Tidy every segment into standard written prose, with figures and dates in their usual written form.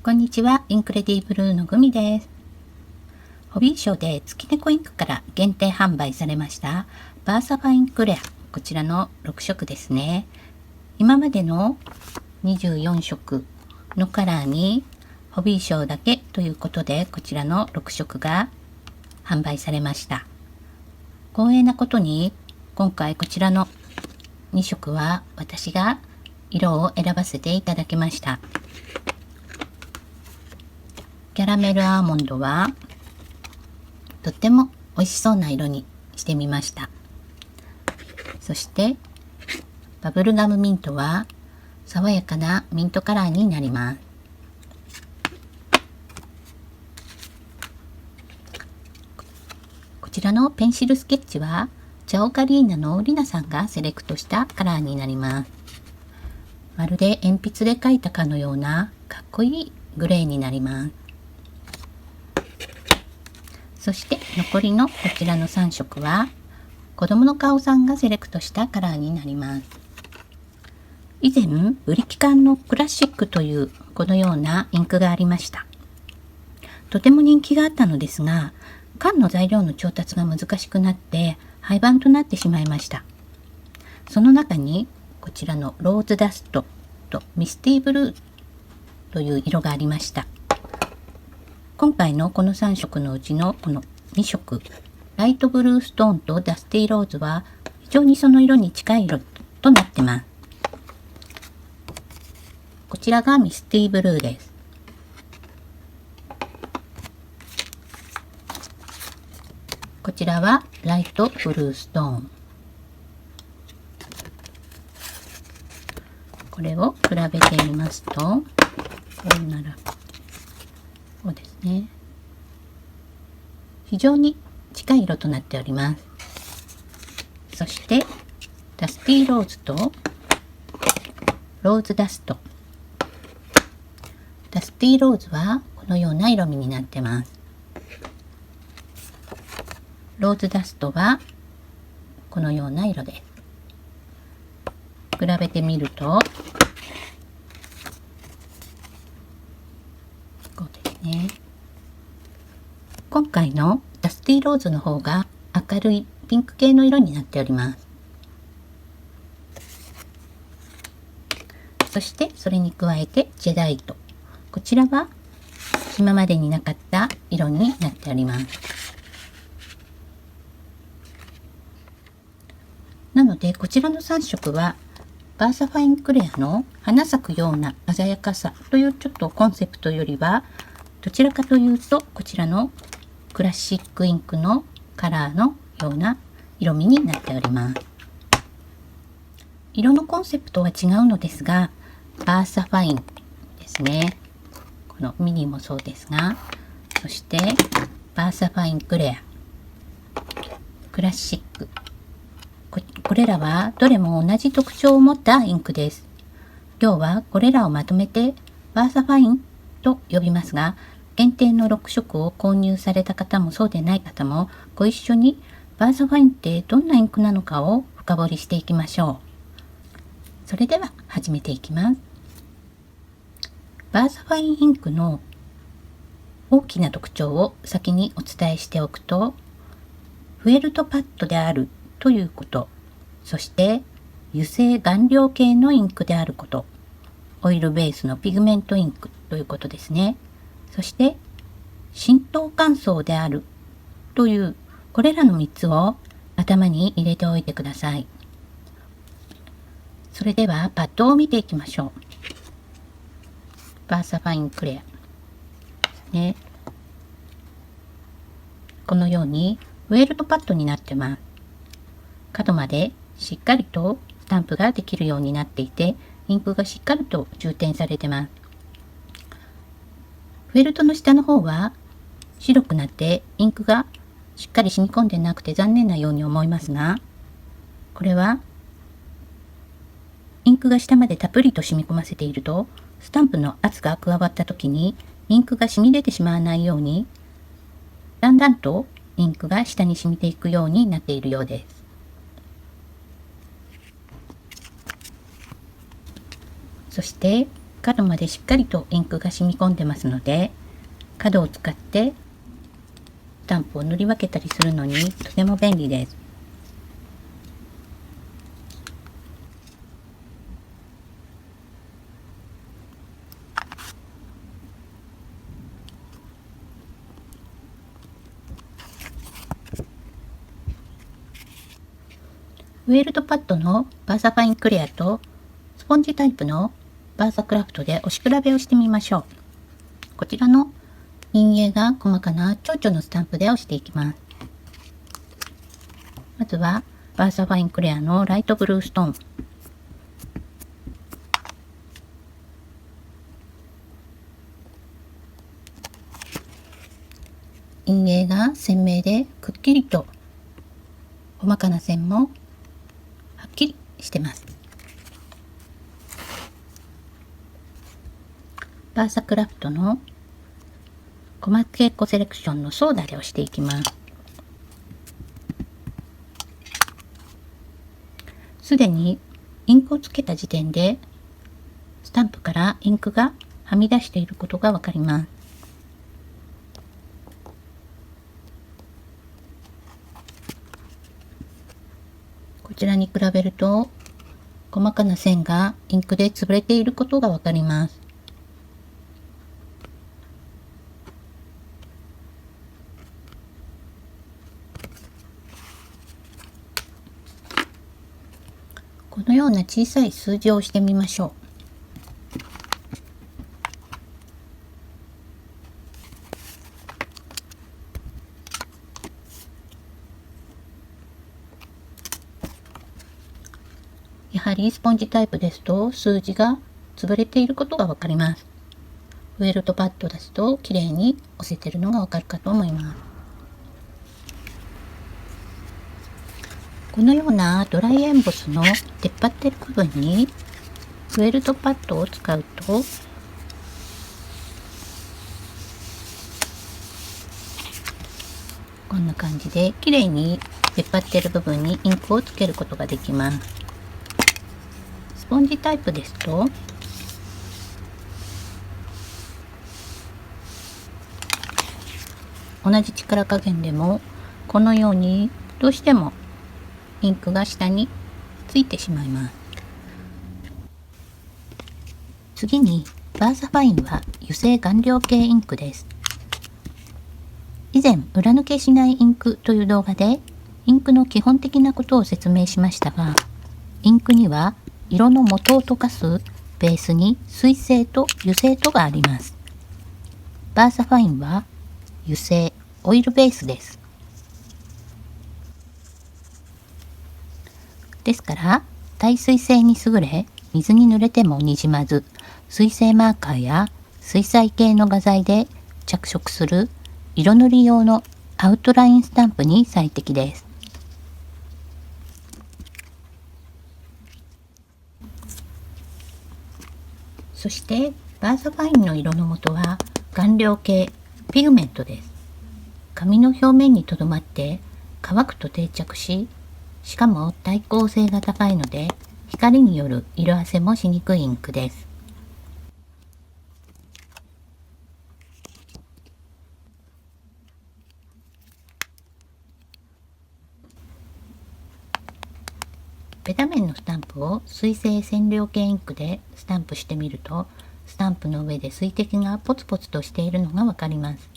こんにちは、インクレディブルーのグミです。ホビーショーで月猫インクから限定販売されましたバーサファインクレア、こちらの6色ですね。今までの24色のカラーにホビーショーだけということで、こちらの6色が販売されました。光栄なことに今回こちらの2色は私が色を選ばせていただきました。キャラメルアーモンドはとっても美味しそうな色にしてみました。そしてバブルガムミントは爽やかなミントカラーになります。こちらのペンシルスケッチはチャオカリーナのリナさんがセレクトしたカラーになります。まるで鉛筆で描いたかのようなかっこいいグレーになります。そして残りのこちらの3色は子供の顔さんがセレクトしたカラーになります。以前ブリキ缶のクラシックというこのようなインクがありました。とても人気があったのですが、缶の材料の調達が難しくなって廃盤となってしまいました。その中にこちらのローズダストとミスティーブルーという色がありました。今回のこの3色のうちのこの2色、ライトブルーストーンとダスティーローズは非常にその色に近い色となってます。こちらがミスティーブルーです。こちらはライトブルーストーン。これを比べてみますと、こうならそうですね。非常に近い色となっております。そしてダスティーローズとローズダスト。ダスティーローズはこのような色味になってます。ローズダストはこのような色です。比べてみると今回のダスティーローズの方が明るいピンク系の色になっております。そしてそれに加えてジェダイト。こちらは今までになかった色になっております。なのでこちらの3色はバーサファインクレアの花咲くような鮮やかさというちょっとコンセプトよりは、どちらかというとこちらのクラシックインクのカラーのような色味になっております。色のコンセプトは違うのですが、バーサファインですね。このミニもそうですが、そしてバーサファインクレア、クラシック、これらはどれも同じ特徴を持ったインクです。今日はこれらをまとめてバーサファインと呼びますが、限定の6色を購入された方もそうでない方もご一緒にバーサファインってどんなインクなのかを深掘りしていきましょう。それでは始めていきます。バーサファインインクの大きな特徴を先にお伝えしておくと、フェルトパッドであるということ、そして油性顔料系のインクであること、オイルベースのピグメントインクということですね。そして浸透乾燥であるという、これらの3つを頭に入れておいてください。それではパッドを見ていきましょう。バーサファインクレアね、このようにウェルトパッドになってます。角までしっかりとスタンプができるようになっていて、インクがしっかりと充填されてます。フェルトの下の方は白くなってインクがしっかり染み込んでなくて残念なように思いますが、これはインクが下までたっぷりと染み込ませていると、スタンプの圧が加わった時にインクが染み出てしまわないように、だんだんとインクが下に染みていくようになっているようです。そして角までしっかりとインクが染み込んでますので、角を使ってスタンプを塗り分けたりするのにとても便利です。ウェルトパッドのバーサファインクレアとスポンジタイプのバーサクラフトで押し比べをしてみましょう。こちらの陰影が細かな蝶々のスタンプで押していきます。まずはバーサファインクレアのライトブルーストーン。陰影が鮮明でくっきりと細かな線もはっきりしてます。バーサクラフトの細けいこセレクションのソーダで押していきます。すでにインクをつけた時点でスタンプからインクがはみ出していることがわかります。こちらに比べると細かな線がインクで潰れていることがわかります。このような小さい数字を押してみましょう。やはりスポンジタイプですと数字が潰れていることがわかります。フェルトパッドですと綺麗に押せているのがわかるかと思います。このようなドライエンボスの出っ張っている部分にフェルトパッドを使うとこんな感じで綺麗に出っ張っている部分にインクをつけることができます。スポンジタイプですと同じ力加減でもこのようにどうしてもインクが下についてしまいます。次にバーサファインは油性顔料系インクです。以前裏抜けしないインクという動画でインクの基本的なことを説明しましたが、インクには色の元を溶かすベースに水性と油性とがあります。バーサファインは油性オイルベースです。ですから耐水性に優れ、水に濡れてもにじまず、水性マーカーや水彩系の画材で着色する色塗り用のアウトラインスタンプに最適です。そしてバーサファインの色の元は顔料系ピグメントです。紙の表面にとどまって乾くと定着し、しかも耐光性が高いので光による色あせもしにくいインクです。ペタ面のスタンプを水性染料系インクでスタンプしてみると、スタンプの上で水滴がポツポツとしているのがわかります。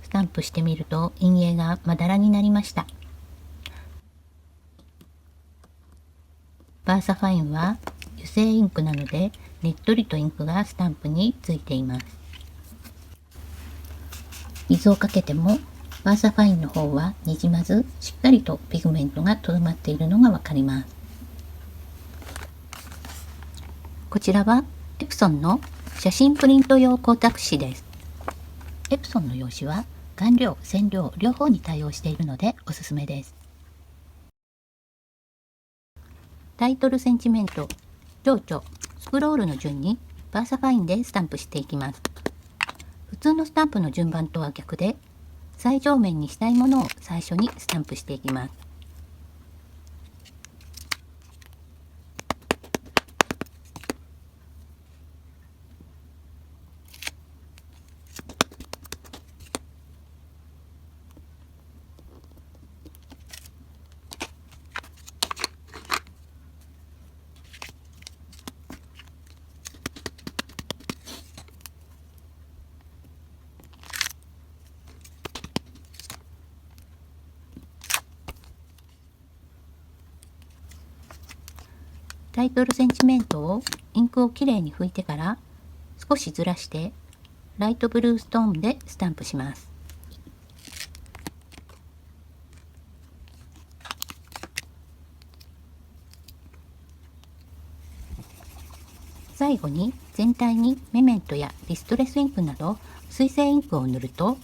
スタンプしてみると陰影がまだらになりました。バーサファインは油性インクなのでねっとりとインクがスタンプについています。水をかけてもバーサファインの方はにじまずしっかりとピグメントがとどまっているのがわかります。こちらはエプソンの写真プリント用光沢紙です。エプソンの用紙は顔料、染料両方に対応しているのでおすすめです。タイトルセンチメント、蝶々、スクロールの順にバーサファインでスタンプしていきます。普通のスタンプの順番とは逆で、最上面にしたいものを最初にスタンプしていきます。タイトルセンチメントをインクをきれいに拭いてから少しずらしてライトブルーストーンでスタンプします。最後に全体にメメントやディストレスインクなど水性インクを塗ると、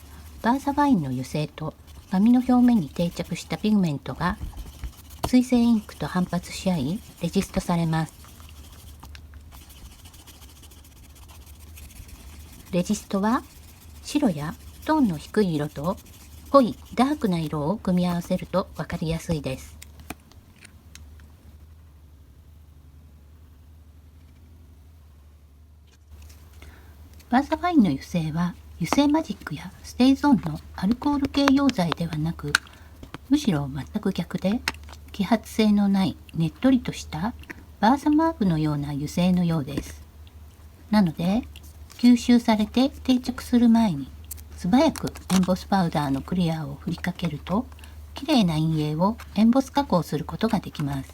バーサファインの油性と紙の表面に定着したピグメントが水性インクと反発し合いレジストされます。レジストは白やトーンの低い色と濃いダークな色を組み合わせると分かりやすいです。バーサファインの油性は油性マジックやステイゾーンのアルコール系溶剤ではなく、むしろ全く逆で揮発性のないねっとりとしたバーサマークのような油性のようです。なので吸収されて定着する前に素早くエンボスパウダーのクリアを振りかけると、きれいな陰影をエンボス加工することができます。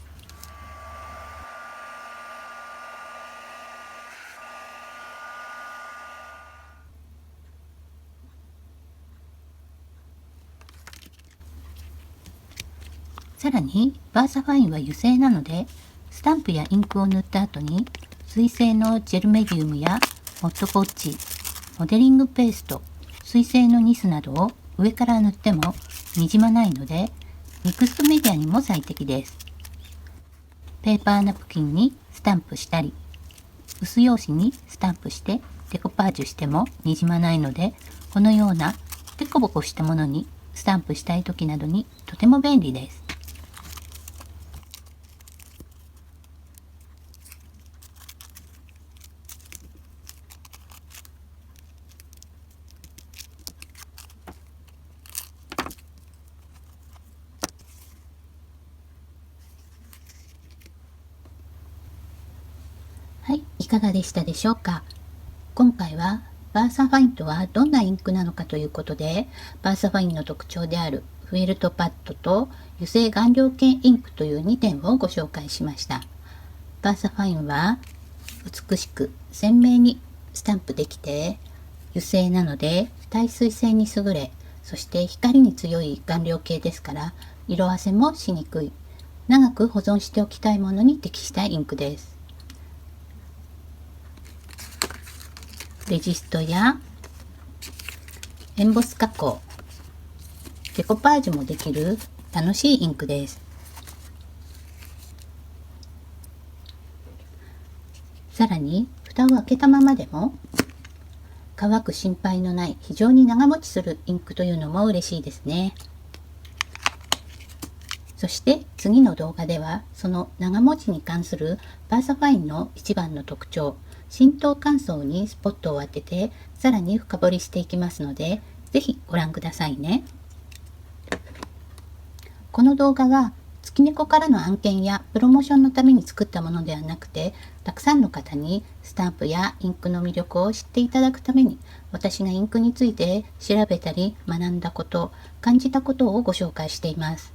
さらにバーサファインは油性なので、スタンプやインクを塗った後に水性のジェルメディウムやモッドポッチ、モデリングペースト、水性のニスなどを上から塗ってもにじまないので、ミクストメディアにも最適です。ペーパーナプキンにスタンプしたり、薄用紙にスタンプしてデコパージュしてもにじまないので、このようなデコボコしたものにスタンプしたい時などにとても便利です。はい、いかがでしたでしょうか。今回はバーサファインとはどんなインクなのかということで、バーサファインの特徴であるフェルトパッドと油性顔料系インクという2点をご紹介しました。バーサファインは美しく鮮明にスタンプできて、油性なので耐水性に優れ、そして光に強い顔料系ですから色あせもしにくい、長く保存しておきたいものに適したインクです。レジストやエンボス加工、デコパージュもできる楽しいインクです。さらに蓋を開けたままでも乾く心配のない非常に長持ちするインクというのも嬉しいですね。そして次の動画ではその長持ちに関するバーサファインの一番の特徴、浸透乾燥にスポットを当ててさらに深掘りしていきますので、ぜひご覧くださいね。この動画は月猫からの案件やプロモーションのために作ったものではなくて、たくさんの方にスタンプやインクの魅力を知っていただくために、私がインクについて調べたり学んだこと、感じたことをご紹介しています。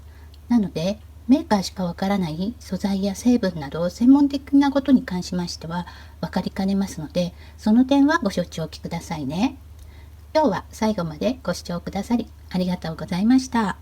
なのでメーカーしかわからない素材や成分など専門的なことに関しましては分かりかねますので、その点はご承知おきくださいね。今日は最後までご視聴くださりありがとうございました。